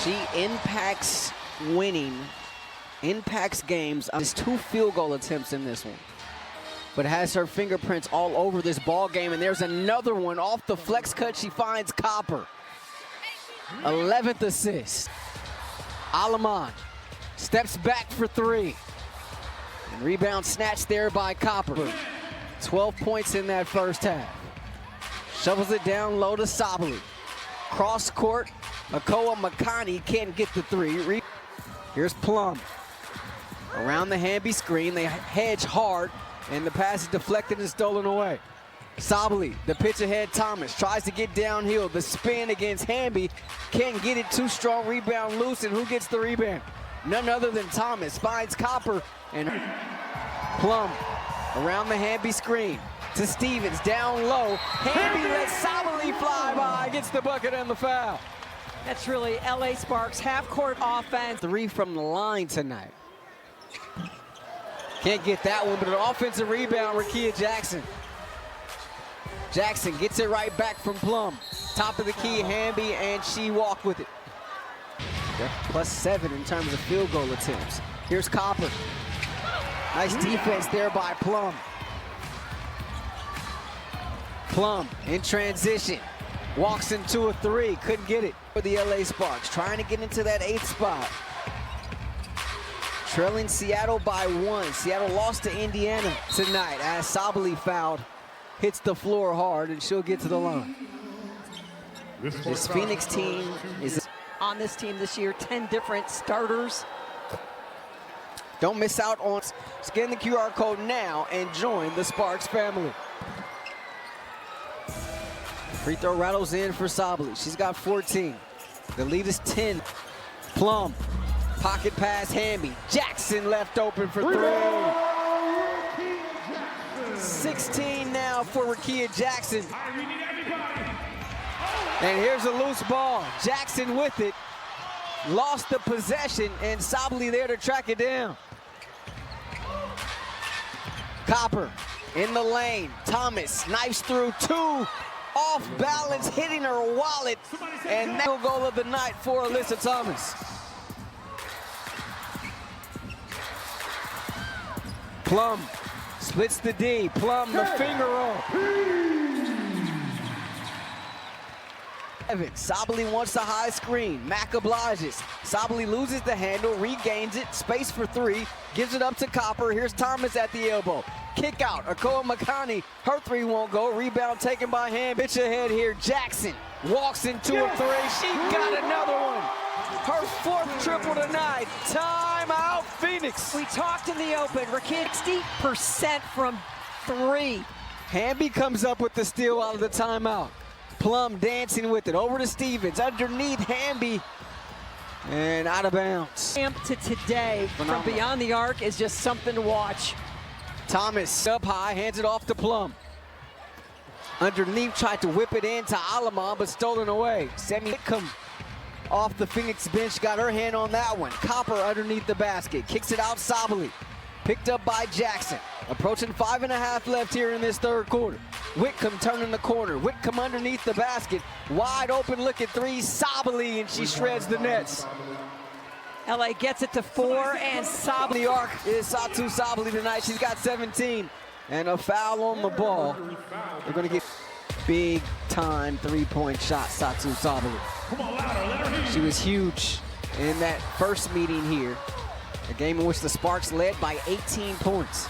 She impacts winning, impacts games. There's 2 field goal attempts in this one, but has her fingerprints all over this ball game. And there's another one off the flex cut. She finds Copper. 11th assist. Alaman steps back for 3. And rebound snatched there by Copper. 12 points in that first half. Shovels it down low to Sabali. Cross court, Akoa Makani can't get the 3. Here's Plum. Around the Hamby screen, they hedge hard, and the pass is deflected and stolen away. Sabali, the pitch ahead, Thomas tries to get downhill. The spin against Hamby, can't get it, too strong, rebound loose, and who gets the rebound? None other than Thomas. Finds Copper, and Plum around the Hamby screen to Stevens, down low. Hamby lets Sabali fly by, gets the bucket and the foul. That's really LA Sparks half-court offense. 3 from the line tonight. Can't get that one, but an offensive rebound, Rakia Jackson. Jackson gets it right back from Plum. Top of the key, Hamby, and she walked with it. They're +7 in terms of field goal attempts. Here's Copper. Nice defense there by Plum. Plum in transition. Walks into a 3, couldn't get it for the LA Sparks. Trying to get into that 8th spot. Trailing Seattle by 1. Seattle lost to Indiana tonight as Sabali fouled. Hits the floor hard, and she'll get to the line. This Phoenix team is on this team this year, 10 different starters. Don't miss out on, scan the QR code now and join the Sparks family. Free throw rattles in for Sabali. She's got 14. The lead is 10. Plum, pocket pass, Hamby. Jackson left open for 3. 16 now for Rakia Jackson. And here's a loose ball. Jackson with it. Lost the possession, and Sabali there to track it down. Copper in the lane. Thomas knifes through 2. Off balance, hitting her wallet, and field goal of the night for Alyssa Thomas. Plum splits the D. Plum the finger roll. Sabali wants the high screen. Mack obliges. Sabali loses the handle, regains it. Space for 3. Gives it up to Copper. Here's Thomas at the elbow. Kick out. Akoa Makani. Her 3 won't go. Rebound taken by Ham. Pitch ahead here. Jackson walks into a 3. She got another one. Her 4th triple tonight. Timeout, Phoenix. We talked in the open. Rakia 60% from 3. Hamby comes up with the steal out of the timeout. Plum dancing with it. Over to Stevens. Underneath Hamby. And out of bounds. To today from beyond the arc is just something to watch. Thomas up high, hands it off to Plum. Underneath, tried to whip it into Alaman, but stolen away. Semi Whitcomb off the Phoenix bench, got her hand on that one. Copper underneath the basket, kicks it out Sabali. Picked up by Jackson. Approaching 5.5 left here in this 3rd quarter. Whitcomb turning the corner. Whitcomb underneath the basket. Wide open look at 3, Sabali, and she shreds the nets. LA gets it to 4, and Sabali. The arc is Satou Sabali tonight. She's got 17. And a foul on the ball. They're going to get big time 3-point shot, Satou Sabali. She was huge in that first meeting here. A game in which the Sparks led by 18 points.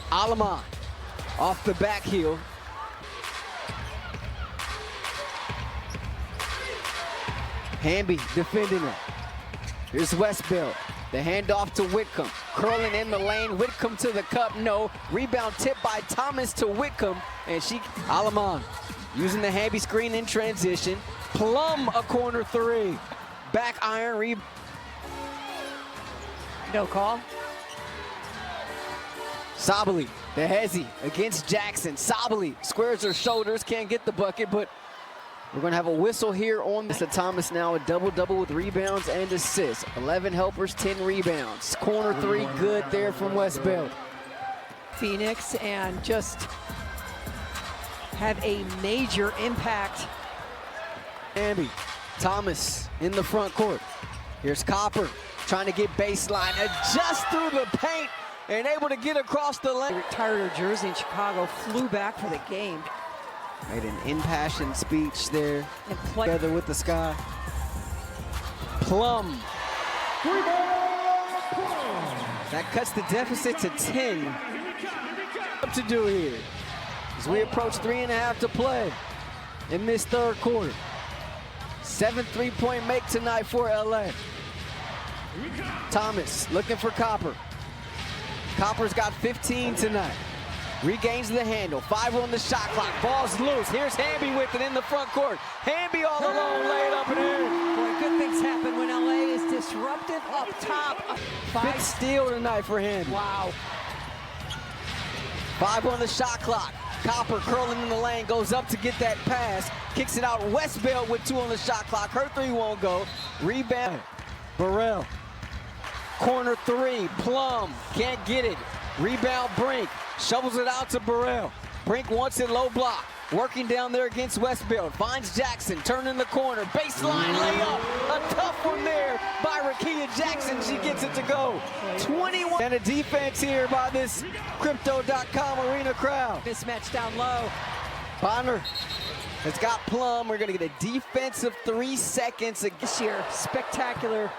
Alaman off the back heel. Hamby defending her. Here's Westbeld. The handoff to Whitcomb. Curling in the lane. Whitcomb to the cup. No. Rebound tip by Thomas to Whitcomb. And Alaman using the Hamby screen in transition. Plum a corner 3. Back iron rebound. No call. Sabali, the hezzy against Jackson. Sabali squares her shoulders, can't get the bucket, but we're going to have a whistle here on this. Thomas now a double-double with rebounds and assists. 11 helpers, 10 rebounds. Corner 3, good there from Westbeld. Phoenix, and just have a major impact. Hamby Thomas in the front court. Here's Copper trying to get baseline, adjust through the paint, and able to get across the lane. Retired her jersey in Chicago, flew back for the game. Made an impassioned speech there, And together with the sky. Plum. That cuts the deficit to 10. What to do here as we approach 3.5 to play in this third quarter. 7 3-point make tonight for LA. Thomas looking for Copper. Copper's got 15 tonight. Regains the handle. 5 on the shot clock. Ball's loose. Here's Hamby with it in the front court. Hamby all alone, lay it up and in. Boy, good things happen when LA is disruptive up top. 5th steal tonight for Hamby. Wow. 5 on the shot clock. Copper curling in the lane, goes up to get that pass. Kicks it out. Westbeld with 2 on the shot clock. Her 3 won't go. Rebound. Burrell. Corner 3. Plum. Can't get it. Rebound Brink. Shovels it out to Burrell. Brink wants it low block. Working down there against Westbeld. Finds Jackson. Turning the corner. Baseline layup. A tough one there by Rakia Jackson. She gets it to go. 21. And a defense here by this Crypto.com arena crowd. Mismatch down low. Bonner has got Plum. We're going to get a defensive 3 seconds. This year, spectacular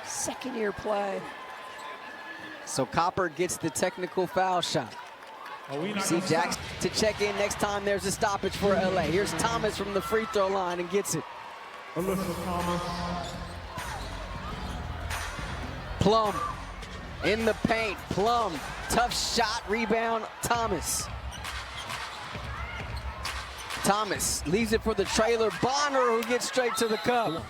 second-year play. So Copper gets the technical foul shot. See Jackson to check in next time there's a stoppage for LA. Here's Thomas from the free throw line and gets it. Plum in the paint. Plum, tough shot, rebound, Thomas. Thomas leaves it for the trailer. Bonner, who gets straight to the cup.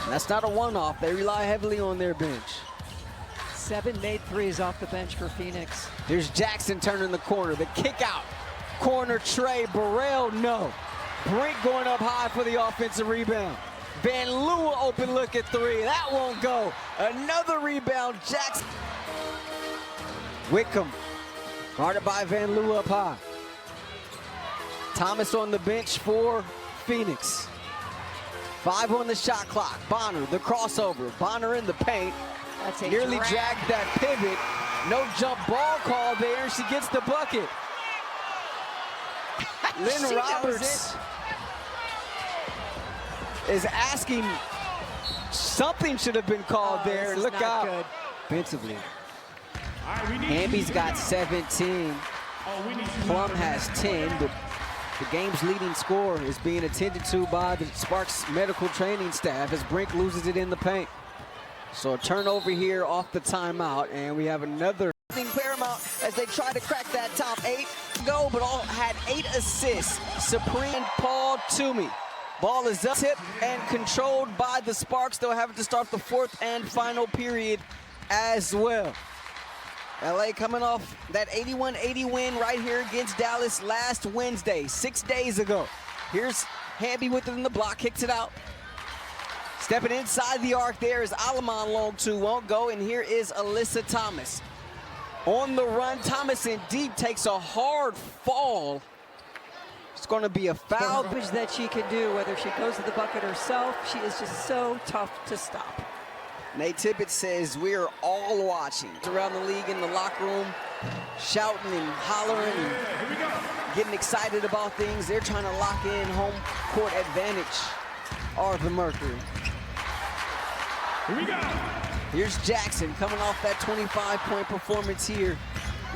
That's not a one-off. They rely heavily on their bench. 7 made threes off the bench for Phoenix. Here's Jackson turning the corner. The kick out. Corner tray. Burrell, no. Brink going up high for the offensive rebound. Van Leeuwen open look at 3. That won't go. Another rebound. Jackson. Wickham. Guarded by Van Leeuwen up high. Thomas on the bench for Phoenix. 5 on the shot clock. Bonner, the crossover. Bonner in the paint. That's a Nearly drag. dragged that pivot. No jump ball call there. She gets the bucket. Lynn Roberts is asking, something should have been called there. Look out. Good. Offensively. Hamby's got 17. Plum has 10. But the game's leading scorer is being attended to by the Sparks medical training staff as Brink loses it in the paint. So a turnover here off the timeout, and we have another Paramount as they try to crack that top 8. Go, but all had 8 assists. Supreme Paul Toomey. Ball is up, tipped and controlled by the Sparks. They'll have to start the 4th and final period as well. LA coming off that 81-80 win right here against Dallas last Wednesday, 6 days ago. Here's Hamby with it in the block, kicks it out. Stepping inside the arc there is Alamon long 2, won't go, and here is Alyssa Thomas. On the run, Thomas in deep takes a hard fall. It's going to be a foul. The that she can do, whether she goes to the bucket herself, she is just so tough to stop. Nate Tippett says we're all watching. Around the league in the locker room, shouting and hollering and getting excited about things. They're trying to lock in home court advantage. Are the Mercury. Here we go. Here's Jackson coming off that 25-point performance here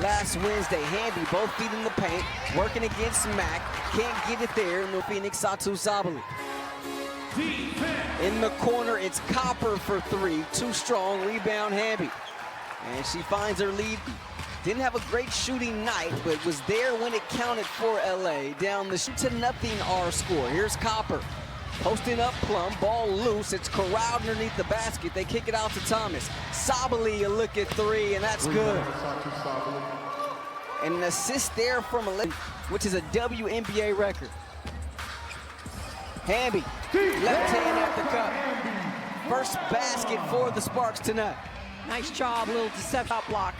last Wednesday. Hamby, both feet in the paint, working against Mack. Can't get it there in the Phoenix Satu Sabali. In the corner, it's Copper for 3. Too strong, rebound Hamby. And she finds her lead. Didn't have a great shooting night, but was there when it counted for LA. Down the 2-0 our score. Here's Copper. Posting up Plum, ball loose. It's corralled underneath the basket. They kick it out to Thomas. Sabali, a look at 3, and that's good. And an assist there from Alyssa, which is a WNBA record. Hamby, left hand at the cup. First basket for the Sparks tonight. Nice job, little deception block.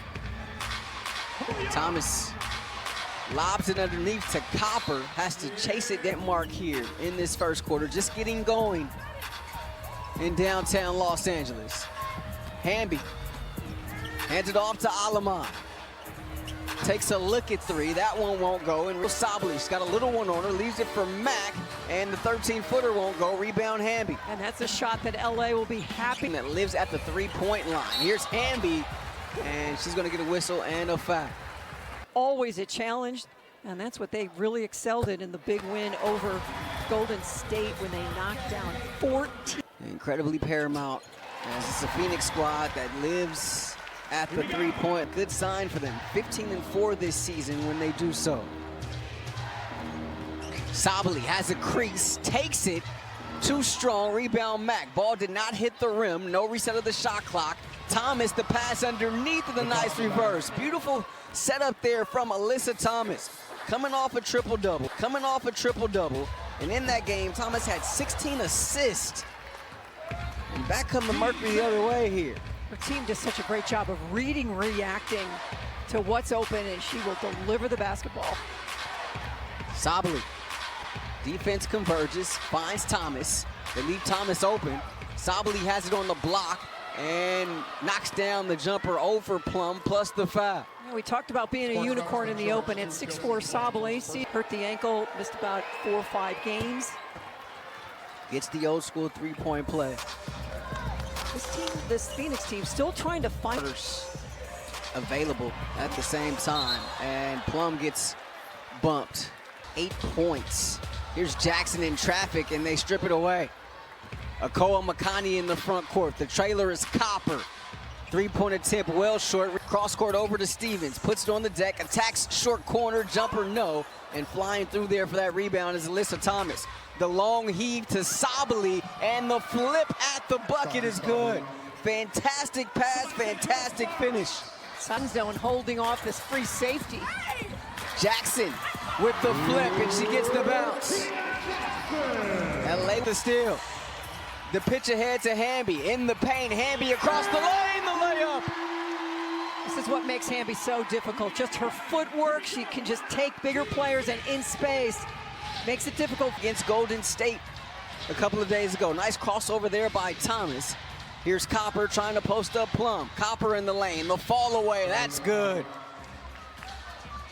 Thomas Lobs it underneath to Copper. Has to chase it that mark here in this first quarter. Just getting going in downtown Los Angeles. Hamby hands it off to Alaman. Takes a look at three. That one won't go. And Sabali's got a little one on her. Leaves it for Mack. And the 13-footer won't go. Rebound Hamby. And that's a shot that LA will be happy. That lives at the three-point line. Here's Hamby. And she's going to get a whistle and a foul. Always a challenge. And that's what they really excelled in the big win over Golden State when they knocked down 14. Incredibly paramount as it's a Phoenix squad that lives at the three-point. Good sign for them. 15-4 this season when they do so. Sabali has a crease, takes it. Too strong, rebound Mack. Ball did not hit the rim. No reset of the shot clock. Thomas, the pass underneath of the nice reverse. Beautiful setup there from Alyssa Thomas. Coming off a triple-double. And in that game, Thomas had 16 assists. And back come the Mercury the other way here. Her team does such a great job of reading, reacting to what's open, and she will deliver the basketball. Sabali. Defense converges, finds Thomas. They leave Thomas open. Sabali has it on the block and knocks down the jumper over Plum, plus the foul. Yeah, we talked about being a unicorn in the open. At 6'4", Sabali hurt the ankle, missed about 4 or 5 games. Gets the old school three-point play. This Phoenix team still trying to find available at the same time, and Plum gets bumped. 8 points. Here's Jackson in traffic, and they strip it away. Akoa Makani in the front court. The trailer is Copper. Three-point attempt well short. Cross court over to Stevens. Puts it on the deck. Attacks short corner. Jumper no. And flying through there for that rebound is Alyssa Thomas. The long heave to Sabali, and the flip at the bucket is good. Fantastic pass, fantastic finish. Sunzone holding off this free safety. Jackson with the flip, and she gets the bounce. LA the steal. The pitch ahead to Hamby in the paint. Hamby across the lane, the layup. This is what makes Hamby so difficult. Just her footwork. She can just take bigger players and in space. Makes it difficult against Golden State a couple of days ago. Nice crossover there by Thomas. Here's Copper trying to post up Plum. Copper in the lane, the fall away, that's good.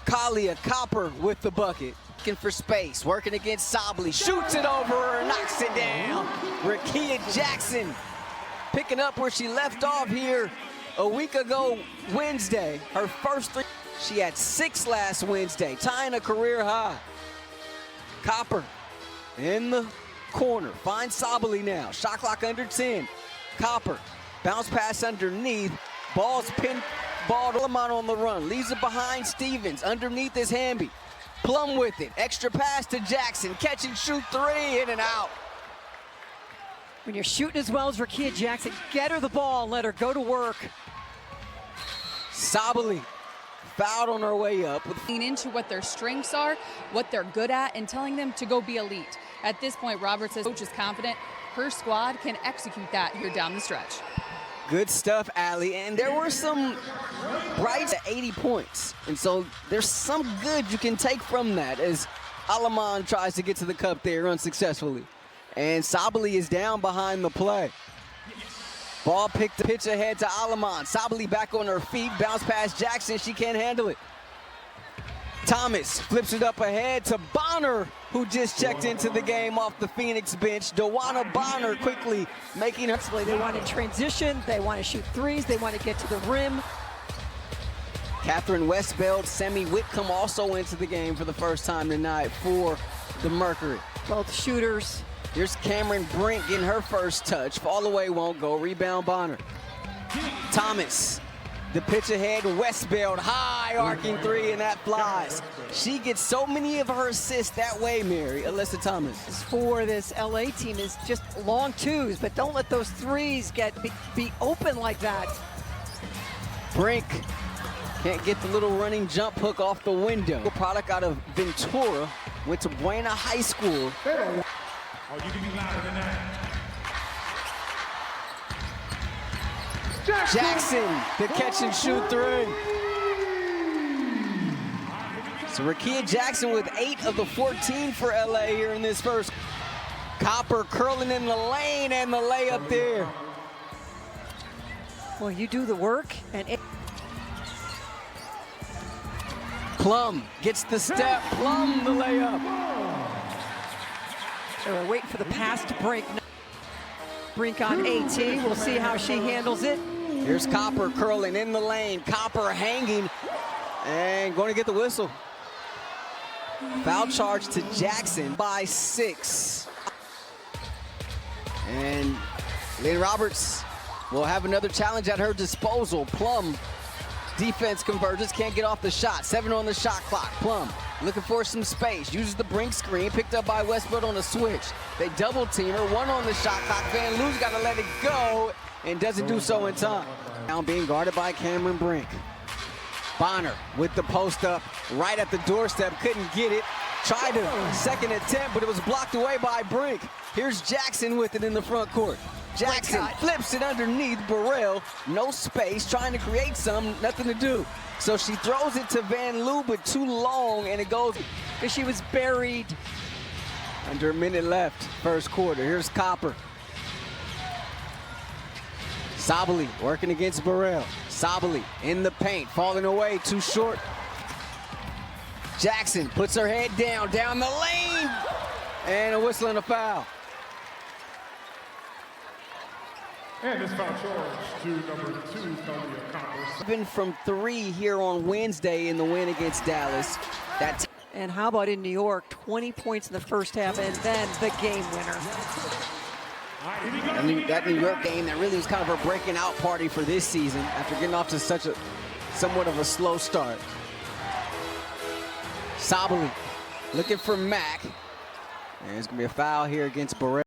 Kalia Copper with the bucket. Looking for space, working against Sabali. Shoots it over her, knocks it down. Rakia Jackson picking up where she left off here a week ago Wednesday. Her first three. She had 6 last Wednesday, tying a career high. Copper in the corner, finds Sabali now. Shot clock under 10. Copper, bounce pass underneath. Ball's pinballed. Lamont on the run, leaves it behind Stevens. Underneath is Hamby. Plum with it. Extra pass to Jackson. Catch and shoot 3, in and out. When you're shooting as well as Rakia Jackson, get her the ball and let her go to work. Sabali fouled on her way up. Lean into what their strengths are, what they're good at, and telling them to go be elite. At this point, Roberts says coach is confident her squad can execute that here down the stretch. Good stuff, Allie. And there were some brights at 80 points. And so there's some good you can take from that as Alaman tries to get to the cup there unsuccessfully. And Sabali is down behind the play. Ball picked the pitch ahead to Alaman. Sabali back on her feet. Bounce past Jackson. She can't handle it. Thomas flips it up ahead to Bonner, who just checked into the game off the Phoenix bench. Dawana Bonner quickly making her. They want to transition. They want to shoot threes. They want to get to the rim. Catherine Westbeld, Semi Whitcomb also into the game for the first time tonight for the Mercury. Both shooters. Here's Cameron Brink getting her first touch. Fall away won't go. Rebound Bonner. Thomas. The pitch ahead, Westbeld, high arcing 3, and that flies. She gets so many of her assists that way, Mary. Alyssa Thomas. For this LA team is just long twos, but don't let those threes be open like that. Brink can't get the little running jump hook off the window. A product out of Ventura, went to Buena High School. Oh, you can be louder than that. Jackson, the catch and shoot 3. So Rakia Jackson with 8 of the 14 for LA here in this first. Copper curling in the lane and the layup there. Well, you do the work, and Plum gets the step. Plum the layup. they were waiting for the pass to Brink. Brink on AT. We'll see how she handles it. Here's Copper curling in the lane. Copper hanging and going to get the whistle. Foul charge to Jackson by 6. And Lynn Roberts will have another challenge at her disposal. Plum, defense converges, can't get off the shot. 7 on the shot clock. Plum looking for some space, uses the Brink screen, picked up by Westbrook on a switch. They double team her, 1 on the shot clock. Van Loo's got to let it go and doesn't do so in time. Now being guarded by Cameron Brink. Bonner with the post up right at the doorstep, couldn't get it. Tried a second attempt, but it was blocked away by Brink. Here's Jackson with it in the front court. Jackson flips it underneath Burrell. No space, trying to create some, nothing to do. So she throws it to Van Loo, but too long, and it goes. Because she was buried. Under a minute left, first quarter. Here's Copper. Sabali working against Burrell. Sabali in the paint, falling away, too short. Jackson puts her head down the lane, and a whistle and a foul. And this foul charge to number 2, Columbia Copper. 7 from 3 here on Wednesday in the win against Dallas. And how about in New York? 20 points in the first half, and then the game winner. That New York game that really was kind of a breaking out party for this season after getting off to such a somewhat of a slow start. Sabali looking for Mack. And there's going to be a foul here against Burrell.